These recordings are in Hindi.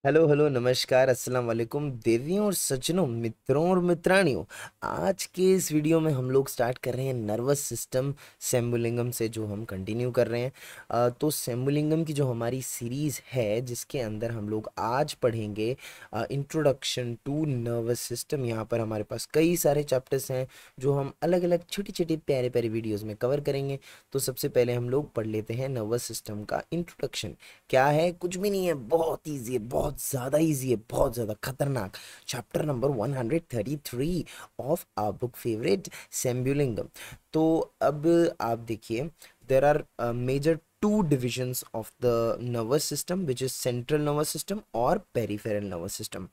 हेलो हेलो नमस्कार अस्सलाम वालेकुम देवियों और सज्जनों, मित्रों और मित्राणियों। आज के इस वीडियो में हम लोग स्टार्ट कर रहे हैं नर्वस सिस्टम सेम्बुलिंगम से, जो हम कंटिन्यू कर रहे हैं। तो सेम्बुलिंगम की जो हमारी सीरीज़ है, जिसके अंदर हम लोग आज पढ़ेंगे इंट्रोडक्शन टू नर्वस सिस्टम। यहाँ पर हमारे पास कई सारे चैप्टर्स हैं जो हम अलग अलग छोटी छोटी प्यारे प्यारे वीडियोज़ में कवर करेंगे। तो सबसे पहले हम लोग पढ़ लेते हैं नर्वस सिस्टम का इंट्रोडक्शन। क्या है? कुछ भी नहीं है, बहुत ईजी है, बहुत ज़्यादा ईजी है, बहुत ज़्यादा खतरनाक। Chapter number 133 of our book favourite Sembulingam. तो अब आप देखिए, there are major two divisions of the nervous system, which is central nervous system और पेरिफेरल नर्वस सिस्टम।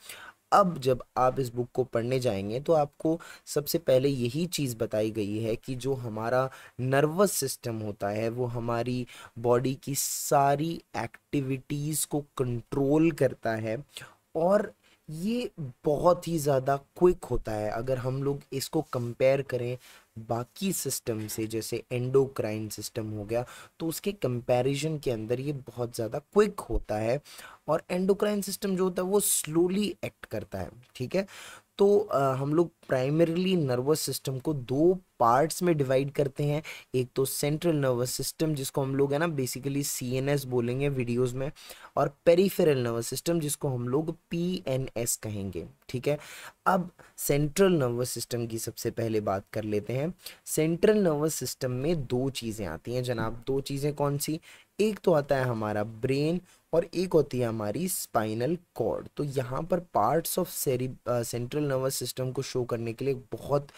अब जब आप इस बुक को पढ़ने जाएंगे तो आपको सबसे पहले यही चीज़ बताई गई है कि जो हमारा नर्वस सिस्टम होता है वो हमारी बॉडी की सारी एक्टिविटीज़ को कंट्रोल करता है। और ये बहुत ही ज़्यादा क्विक होता है। अगर हम लोग इसको कंपेयर करें बाकी सिस्टम से, जैसे एंडोक्राइन सिस्टम हो गया, तो उसके कंपैरिजन के अंदर ये बहुत ज़्यादा क्विक होता है। और एंडोक्राइन सिस्टम जो होता है वो स्लोली एक्ट करता है, ठीक है। तो हम लोग प्राइमरीली नर्वस सिस्टम को दो पार्ट्स में डिवाइड करते हैं। एक तो सेंट्रल नर्वस सिस्टम, जिसको हम लोग है ना बेसिकली सीएनएस बोलेंगे वीडियोस में, और पेरिफेरल नर्वस सिस्टम, जिसको हम लोग पीएनएस कहेंगे, ठीक है। अब सेंट्रल नर्वस सिस्टम की सबसे पहले बात कर लेते हैं। सेंट्रल नर्वस सिस्टम में दो चीज़ें आती हैं जनाब। दो चीज़ें कौन सी? एक तो आता है हमारा ब्रेन, और एक होती है हमारी स्पाइनल कॉर्ड। तो यहाँ पर parts of central nervous system को शो करने के लिए एक बहुत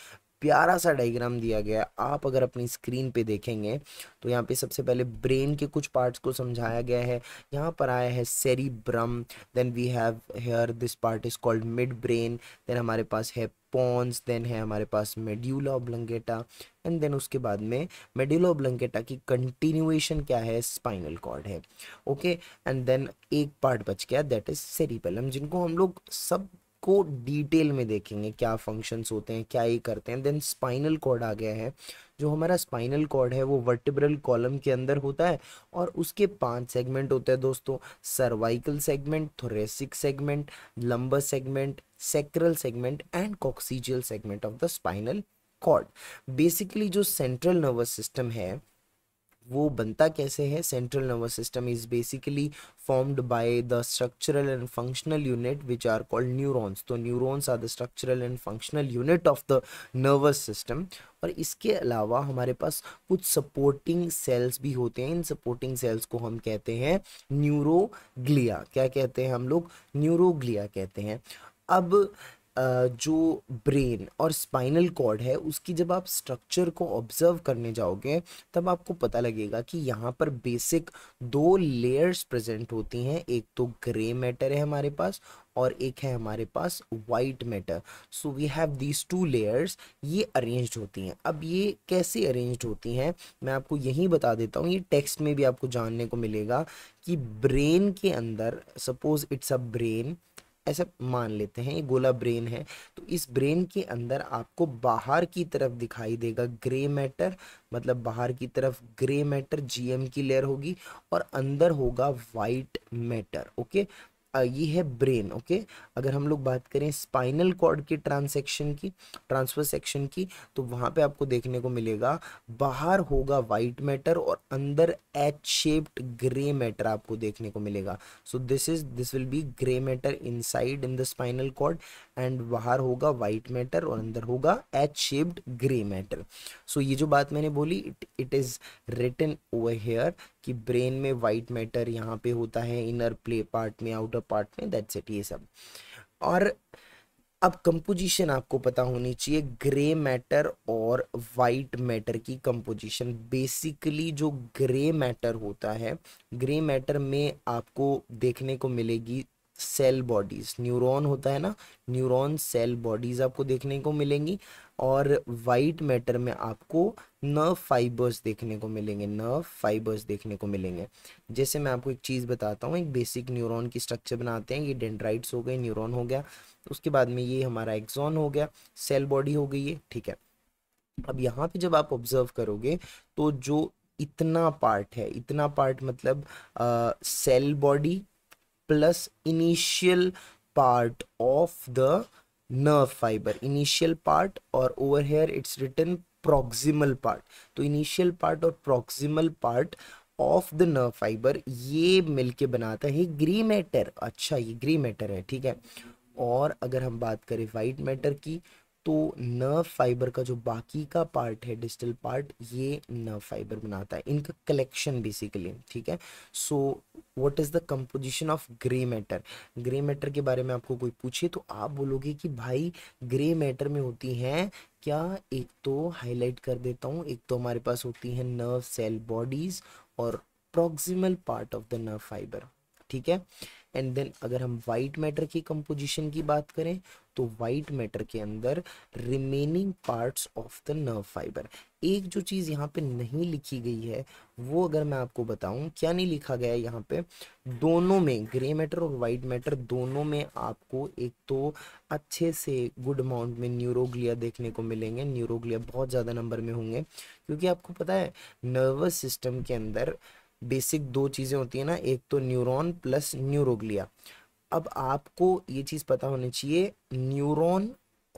प्यारा सा डायग्राम दिया गया है। आप अगर अपनी स्क्रीन पे देखेंगे तो यहाँ पे सबसे पहले ब्रेन के कुछ पार्ट्स को समझाया गया है। यहाँ पर आया है cerebrum, then we have here this part is called midbrain, then हमारे पास है पॉन्स, देन है हमारे पास मेड्यूला ऑब्लंगेटा, एंड देन उसके बाद में मेडुला ऑब्लंगेटा की कंटिन्यूएशन क्या है? स्पाइनल कॉर्ड है, ओके। एंड देन एक पार्ट बच गया, दैट इज सेरिबेलम, जिनको हम लोग सब को डिटेल में देखेंगे, क्या फंक्शंस होते हैं, क्या ये करते हैं। देन स्पाइनल कॉर्ड आ गया है। जो हमारा स्पाइनल कॉर्ड है वो वर्टिब्रल कॉलम के अंदर होता है, और उसके 5 सेगमेंट होते हैं दोस्तों। Cervical segment, thoracic segment, lumbar segment, sacral segment and coccygeal segment of the spinal cord. Basically जो सेंट्रल नर्वस सिस्टम है वो बनता कैसे है? Central nervous system is basically formed by the structural and functional unit which are called neurons. तो neurons are the structural and functional unit of the nervous system. और इसके अलावा हमारे पास कुछ सपोर्टिंग सेल्स भी होते हैं। इन सपोर्टिंग सेल्स को हम कहते हैं न्यूरोग्लिया। क्या कहते हैं हम लोग? न्यूरोग्लिया कहते हैं। अब जो ब्रेन और स्पाइनल कॉर्ड है उसकी जब आप स्ट्रक्चर को ऑब्जर्व करने जाओगे तब आपको पता लगेगा कि यहाँ पर बेसिक दो लेयर्स प्रेजेंट होती हैं। एक तो ग्रे मैटर है हमारे पास, और एक है हमारे पास white matter. So we have these two layers. ये अरेंज्ड होती हैं। अब ये कैसे अरेंज्ड होती हैं मैं आपको यही बता देता हूँ। ये टेक्स्ट में भी आपको जानने को मिलेगा कि ब्रेन के अंदर, सपोज इट्स अ ब्रेन, ऐसा मान लेते हैं ये गोला ब्रेन है, तो इस ब्रेन के अंदर आपको बाहर की तरफ दिखाई देगा ग्रे मैटर, मतलब बाहर की तरफ ग्रे मैटर जीएम की लेयर होगी, और अंदर होगा वाइट मैटर, ओके। ये है ब्रेन, ओके। अगर हम लोग बात करें स्पाइनल कॉर्ड के ट्रांसेक्शन की, ट्रांसफर सेक्शन की, तो वहां पे आपको देखने को मिलेगा बाहर होगा वाइट मैटर और अंदर एच शेप्ड ग्रे मैटर आपको देखने को मिलेगा। So this will be grey matter inside in the spinal cord, and बाहर होगा वाइट मैटर और अंदर होगा H shaped grey matter. So ये जो बात मैंने बोली, it is written over here कि ब्रेन में वाइट मैटर यहाँ पे होता है, इनर प्ले पार्ट में, आउटर पार्ट में, दैट्स इट, ये सब। और अब कंपोजिशन आपको पता होनी चाहिए ग्रे मैटर और वाइट मैटर की कंपोजिशन। बेसिकली जो ग्रे मैटर होता है, ग्रे मैटर में आपको देखने को मिलेगी सेल बॉडीज। न्यूरॉन होता है ना, न्यूरॉन सेल बॉडीज आपको देखने को मिलेंगी। और वाइट मैटर में आपको नर्व फाइबर्स देखने को मिलेंगे, नर्व फाइबर्स देखने को मिलेंगे। जैसे मैं आपको एक चीज़ बताता हूँ, एक बेसिक न्यूरॉन की स्ट्रक्चर बनाते हैं। ये डेंड्राइट्स हो गए, न्यूरॉन हो गया, उसके बाद में ये हमारा एक्सॉन हो गया, सेल बॉडी हो गई है, ठीक है। अब यहाँ पे जब आप ऑब्जर्व करोगे तो जो इतना पार्ट है, इतना पार्ट मतलब cell body, plus initial part of the nerve fiber, initial part, और over here it's written proximal part. तो initial part और proximal part of the nerve fibre ये मिलके बनाता है ग्रे मैटर। अच्छा, ये ग्रे मैटर है, ठीक है। और अगर हम बात करें वाइट मैटर की, तो नर्व फाइबर का जो बाकी का पार्ट है, डिस्टल पार्ट, ये नर्व फाइबर बनाता है, इनका कलेक्शन बेसिकली, ठीक है। So what is the composition of grey matter? Grey matter के बारे में आपको कोई पूछे तो आप बोलोगे कि भाई ग्रे मैटर में होती हैं क्या, एक तो हाईलाइट कर देता हूँ, एक तो हमारे पास होती है नर्व सेल बॉडीज और proximal part of the nerve fibre, ठीक है। एंड देन अगर हम वाइट मैटर की कंपोजिशन की बात करें, तो वाइट मैटर के अंदर remaining parts of the nerve fibre. एक जो चीज़ यहाँ पे नहीं लिखी गई है, वो अगर मैं आपको बताऊं, क्या नहीं लिखा गया है यहाँ पे, दोनों में, ग्रे मैटर और वाइट मैटर दोनों में आपको एक तो अच्छे से गुड अमाउंट में न्यूरोग्लिया देखने को मिलेंगे। न्यूरोग्लिया बहुत ज़्यादा नंबर में होंगे, क्योंकि आपको पता है नर्वस सिस्टम के अंदर बेसिक दो चीज़ें होती है ना, एक तो न्यूरॉन प्लस न्यूरोग्लिया। अब आपको ये चीज़ पता होनी चाहिए, न्यूरॉन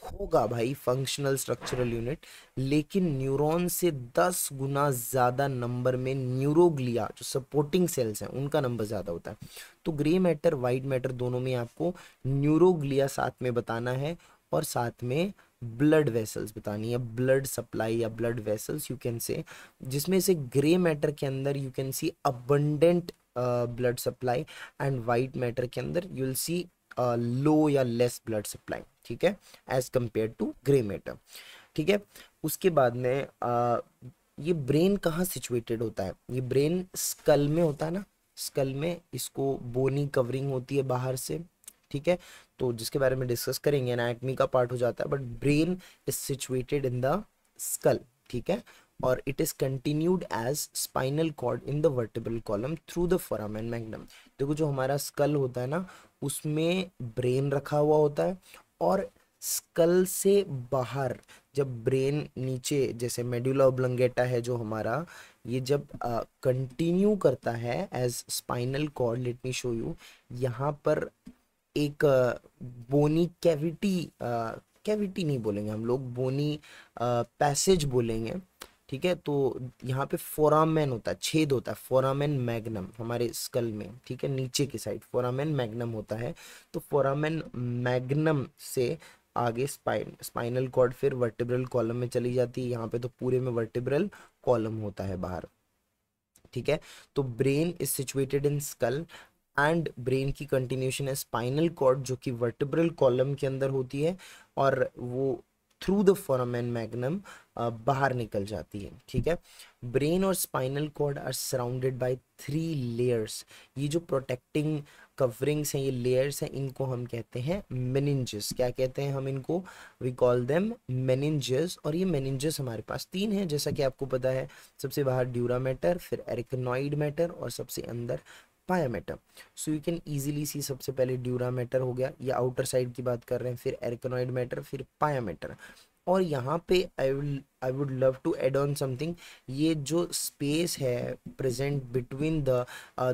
होगा भाई फंक्शनल स्ट्रक्चरल यूनिट, लेकिन न्यूरॉन से 10 गुना ज़्यादा नंबर में न्यूरोग्लिया जो सपोर्टिंग सेल्स हैं उनका नंबर ज़्यादा होता है। तो ग्रे मैटर वाइट मैटर दोनों में आपको न्यूरोग्लिया साथ में बताना है, और साथ में ब्लड वेसल्स बतानी है, ब्लड सप्लाई या blood vessels you can say, जिसमें से ग्रे मैटर के अंदर you can see abundant blood supply, and white matter के अंदर यू विल सी लो या लेस ब्लड सप्लाई, ठीक है, as compare to grey matter, ठीक है। उसके बाद में ये ब्रेन कहाँ सिचुएटेड होता है? ये ब्रेन स्कल में होता है ना, स्कल में इसको बोनी कवरिंग होती है बाहर से, ठीक है, तो जिसके बारे में डिस्कस करेंगे, एनाटमी का पार्ट हो जाता है, but brain is situated in the skull, ठीक है, और it is continued as spinal cord in the vertebral column through the foramen magnum. देखो जो हमारा स्कल होता है ना, उसमें ब्रेन रखा हुआ होता है, और स्कल से बाहर जब ब्रेन नीचे, जैसे मेडुला ऑब्लंगेटा है जो हमारा, ये जब कंटिन्यू करता है as spinal cord, let me show you, यहाँ पर एक बोनी कैविटी, कैविटी नहीं बोलेंगे हम लोग, बोनी पैसेज बोलेंगे, ठीक है। तो यहाँ पे फोरामेन होता है, छेद होता है, फोरामेन मैग्नम हमारे स्कल में, ठीक है, नीचे की साइड फोरामेन मैग्नम होता है। तो फोरामेन मैग्नम से आगे स्पाइनल कॉर्ड फिर वर्टिब्रल कॉलम में चली जाती है, यहाँ पे तो पूरे में वर्टिब्रल कॉलम होता है बाहर, ठीक है। तो brain is situated in school, and brain की कंटिन्यूशन है स्पाइनल कॉर्ड जो कि वर्टिब्रल कॉलम के अंदर होती है, और वो थ्रू द फोरामेन मैग्नम बाहर निकल जाती है, ठीक है। ब्रेन और spinal cord are surrounded by 3 layers. ये जो प्रोटेक्टिंग कवरिंग्स हैं, ये लेयर्स हैं, इनको हम कहते हैं मेनिंजेस। क्या कहते हैं हम इनको? We call them meninges. और ये मेनिंजेस हमारे पास 3 हैं, जैसा कि आपको पता है, सबसे बाहर ड्यूरा मैटर, फिर एरिकनॉइड मैटर, और सबसे अंदर पाया matter. So you can easily सी, सबसे पहले ड्यूरा मैटर हो गया, या आउटर साइड की बात कर रहे हैं, फिर एरिकनॉइड मैटर, फिर पाया मैटर। और यहाँ पे I would love to add on something, ये जो स्पेस है present between the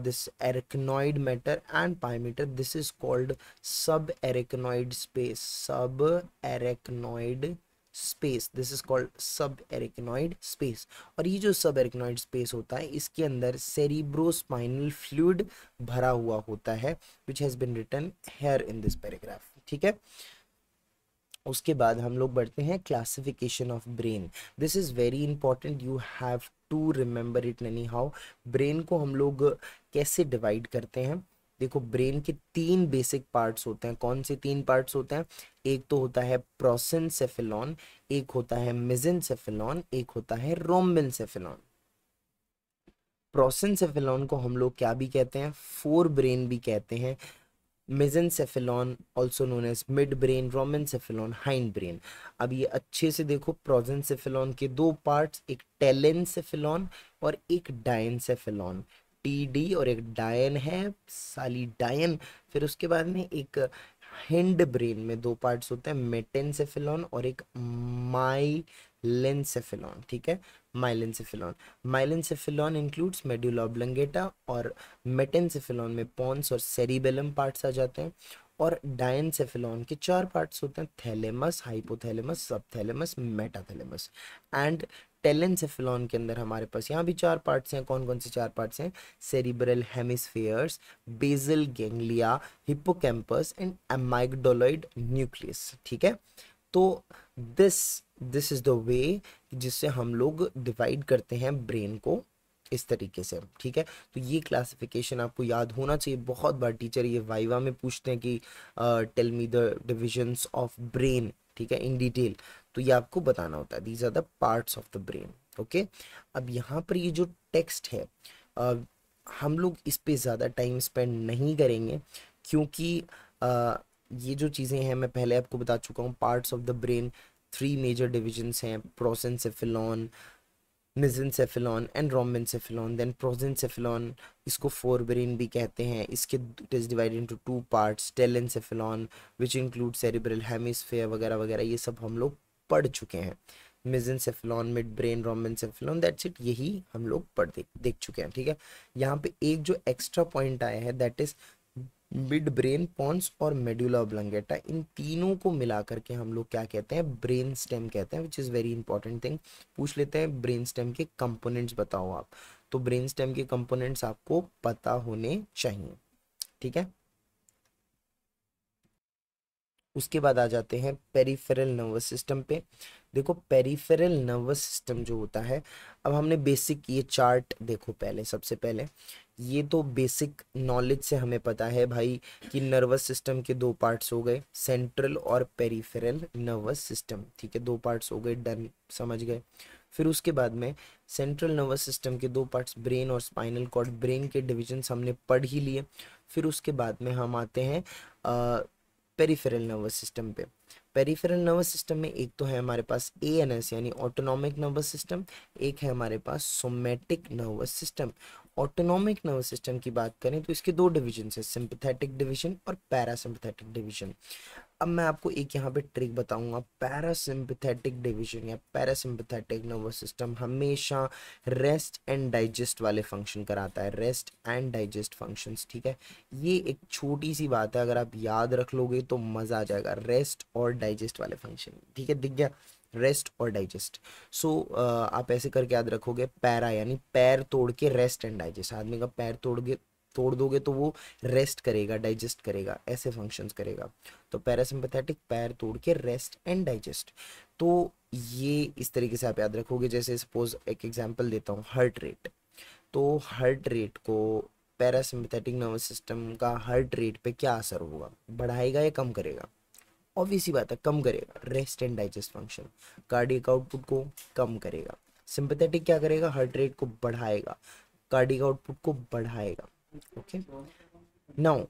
this arachnoid matter and pia matter, this is called subarachnoid space, subarachnoid space, this is called subarachnoid space. और ये जो सब एरिकनॉइड स्पेस होता है, इसके अंदर सेरिब्रोस्पाइनल फ्लूइड भरा हुआ होता है, which has been written here in this paragraph, ठीक है। उसके बाद हम लोग बढ़ते हैं classification of brain. This is very important, you have to remember it anyhow. Brain को हम लोग कैसे डिवाइड करते हैं? देखो, ब्रेन के 3 बेसिक पार्ट्स होते हैं। कौन से 3 पार्ट्स होते हैं? एक तो होता है प्रोसेंसेफेलॉन, एक होता है मेसेंसेफेलॉन, एक होता है रोम्बेंसेफेलॉन। प्रोसेंसेफेलॉन को हम लोग क्या भी कहते हैं? फोर ब्रेन भी कहते हैं। Mesencephalon also known as midbrain, rhombencephalon hindbrain. अब ये अच्छे से देखो, प्रोसेंसेफेलॉन के 2 पार्ट्स, एक टेलेंसेफेलॉन और एक डायनसेफेलॉन। टी और एक डायन है, साली डायन। फिर उसके बाद में एक हिंड ब्रेन में 2 पार्ट्स होते हैं, मेटेंसेफेलॉन और एक माइलेंसेफेलॉन, ठीक है। माइलेंसेफेलॉन। माइलेंसेफेलॉन इंक्लूड्स मेडुला ऑब्लंगेटा, और मेटेंसेफेलॉन में पॉन्स और सेरिबेलम पार्ट्स आ जाते हैं। और डायनसेफेलॉन के 4 पार्ट्स होते हैं, thalamus, hypothalamus, subthalamus, metathalamus. And telencephalon के अंदर हमारे पास यहाँ भी 4 पार्ट्स हैं। कौन कौन से 4 पार्ट्स हैं? Cerebral hemispheres, basal ganglia, hippocampus and amygdaloid nucleus. ठीक है, तो this this is the way जिससे हम लोग डिवाइड करते हैं ब्रेन को, इस तरीके से। ठीक है, तो ये क्लासिफिकेशन आपको याद होना चाहिए। बहुत बार टीचर ये वाइवा में पूछते हैं कि tell me the divisions of brain, ठीक है, इन डिटेल। तो ये आपको बताना होता है, these are the parts of the brain. Okay, अब यहाँ पर ये जो टेक्स्ट है, अ, हम लोग इस पे ज़्यादा टाइम स्पेंड नहीं करेंगे, क्योंकि ये जो चीज़ें हैं मैं पहले आपको बता चुका हूँ। Parts of the brain 3 major divisions हैं, प्रोसेंसेफेलॉन, मेसेंसेफेलॉन एंड रोमेंसेफेलॉन। देन प्रोसेंसेफेलॉन, इसको फोर ब्रेन भी कहते हैं। इसके it is divided into 2 parts, telencephalon which include cerebral hemisphere वगैरह वगैरह, ये सब हम लोग पढ़ चुके हैं। Mesencephalon, midbrain, rhombencephalon, that's it, यही हम लोग देख चुके हैं। ठीक है, यहाँ पे एक जो एक्स्ट्रा पॉइंट आया है, that is midbrain, pons और मेडुला ऑब्लंगेटा। इन तीनों को मिला करके हम लोग क्या कहते हैं? ब्रेन स्टेम कहते हैं, which is very important thing. पूछ लेते हैं ब्रेन स्टेम के कंपोनेंट्स बताओ आप, तो ब्रेन स्टेम के कंपोनेंट्स आपको पता होने चाहिए। ठीक है, उसके बाद आ जाते हैं पेरिफेरल नर्वस सिस्टम पे। देखो, पेरिफेरल नर्वस सिस्टम जो होता है, अब हमने बेसिक ये चार्ट देखो पहले, सबसे पहले ये तो बेसिक नॉलेज से हमें पता है भाई कि नर्वस सिस्टम के 2 पार्ट्स हो गए, सेंट्रल और पेरिफेरल नर्वस सिस्टम। ठीक है, 2 पार्ट्स हो गए, डन, समझ गए। फिर उसके बाद में सेंट्रल नर्वस सिस्टम के 2 पार्ट्स, ब्रेन और स्पाइनल कॉर्ड, ब्रेन के डिविजन्स हमने पढ़ ही लिए। फिर उसके बाद में हम आते हैं पेरिफेरल नर्वस सिस्टम पे। पेरिफेरल नर्वस सिस्टम में एक तो है हमारे पास एएनएस यानी ऑटोनॉमिक नर्वस सिस्टम, एक है हमारे पास somatic nervous system. Autonomic nervous system की बात करें तो इसके 2 डिविजन है, सिंपैथेटिक डिवीजन और पैरासिम्पैथेटिक डिवीजन। अब मैं आपको एक यहाँ पे ट्रिक बताऊंगा। पैरासिम्पैथेटिक डिवीजन या पैरासिम्पैथेटिक नर्वस सिस्टम हमेशा रेस्ट एंड डाइजेस्ट वाले फंक्शन कराता है, रेस्ट एंड डाइजेस्ट फंक्शंस। ठीक है, ये एक छोटी सी बात है, अगर आप याद रख लोगे तो मजा आ जाएगा, रेस्ट और डाइजेस्ट वाले फंक्शन। ठीक है, दिख गया, रेस्ट और डाइजेस्ट। सो आप ऐसे करके याद रखोगे, पैरा यानी पैर तोड़ के रेस्ट एंड डाइजेस्ट। आदमी का पैर तोड़ दोगे तो वो रेस्ट करेगा, डाइजेस्ट करेगा, ऐसे फंक्शंस करेगा। तो पैरासिम्पैथेटिक, पैर तोड़ के रेस्ट एंड डाइजेस्ट। तो ये इस तरीके से आप याद रखोगे। जैसे सपोज एक एग्जांपल देता हूँ, हार्ट रेट। तो हार्ट रेट को पैरासिम्पैथेटिक नर्वस सिस्टम का हार्ट रेट पे क्या असर होगा? बढ़ाएगा या कम करेगा? ऑब्वियस ही बात है, कम करेगा, rest and digest function. Cardiac output को कम करेगा। सिंपैथेटिक क्या करेगा? हार्ट रेट को बढ़ाएगा, कार्डियक आउटपुट को बढ़ाएगा। Okay, now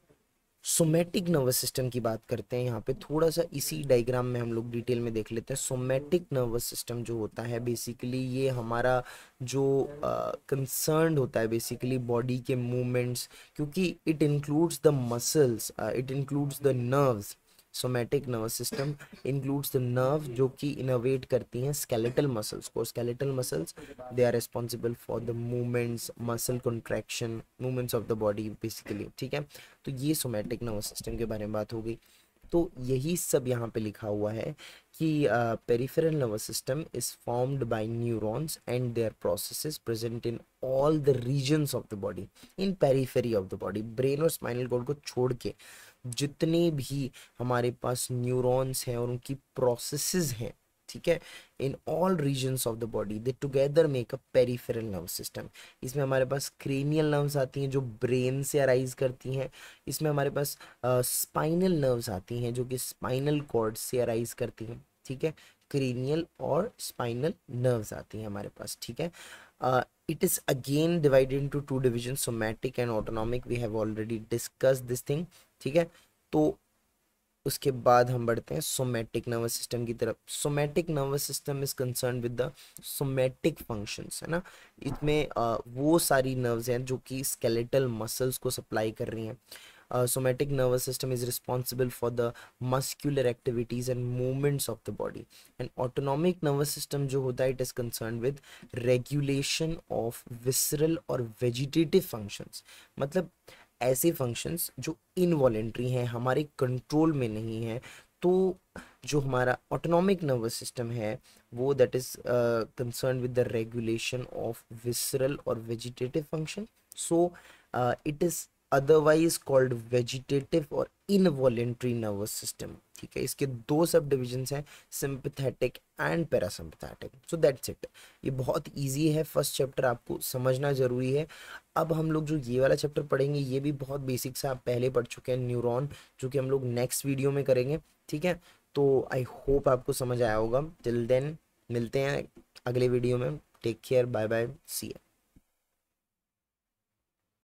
somatic nervous system की बात करते हैं। यहाँ पे थोड़ा सा इसी डायग्राम में हम लोग डिटेल में देख लेते हैं। सोमैटिक नर्वस सिस्टम जो होता है बेसिकली, ये हमारा जो कंसर्न होता है बेसिकली बॉडी के मूवमेंट्स, क्योंकि it includes the muscles, it includes the nerves. Somatic nervous system includes the nerve जो कि इनोवेट करती हैं स्केलेटल मसल्स को। Skeletal muscles, they are responsible for the movements, muscle contraction, movements of the body basically. ठीक है, तो ये सोमैटिक नर्वस सिस्टम के बारे में बात हो गई। तो यही सब यहाँ पे लिखा हुआ है कि peripheral nervous system is formed by neurons and their processes present in all the regions of the body, in periphery of the body. Brain और स्पाइनल कॉर्ड को छोड़ के जितने भी हमारे पास न्यूरॉन्स हैं और उनकी प्रोसेसेस हैं, ठीक है, in all regions of the body, they together make a peripheral nerve system. इसमें हमारे पास क्रेनियल नर्व्स आती हैं जो ब्रेन से अराइज करती हैं। इसमें हमारे पास स्पाइनल नर्व्स आती हैं जो कि स्पाइनल कॉर्ड से अराइज करती हैं। ठीक है, क्रेनियल और स्पाइनल नर्व्स आती हैं हमारे पास। ठीक है, it is again divided into 2 divisions, somatic and autonomic. We have already discussed this thing. ठीक है, तो उसके बाद हम बढ़ते हैं सोमैटिक नर्वस सिस्टम की तरफ। Somatic nervous system is concern with the somatic functions, है ना। इसमें वो सारी नर्व्स हैं जो कि स्केलेटल मसल्स को सप्लाई कर रही हैं। somatic nervous system is responsible for the muscular activities and movements of the body, and autonomic nervous system जो होता है it is concerned with regulation of visceral और vegetative functions, मतलब ऐसे फंक्शंस जो इनवॉलेंट्री हैं, हमारे कंट्रोल में नहीं है। तो जो हमारा ऑटोनॉमिक नर्वस सिस्टम है वो that is concern with the regulation of visceral और vegetative function, so it is otherwise called vegetative और इनवॉलेंट्री नर्वस सिस्टम। ठीक है, इसके दो सब डिविजन्स हैं, sympathetic and parasympathetic. So that's it, ये बहुत इजी है, फर्स्ट चैप्टर आपको समझना जरूरी है। अब हम लोग जो ये वाला चैप्टर पढ़ेंगे ये भी बहुत बेसिक सा आप पहले पढ़ चुके हैं, न्यूरॉन, जो कि हम लोग नेक्स्ट वीडियो में करेंगे। ठीक है, तो आई होप आपको समझ आया होगा। टिल देन मिलते हैं अगले वीडियो में। Take care, bye bye, see you.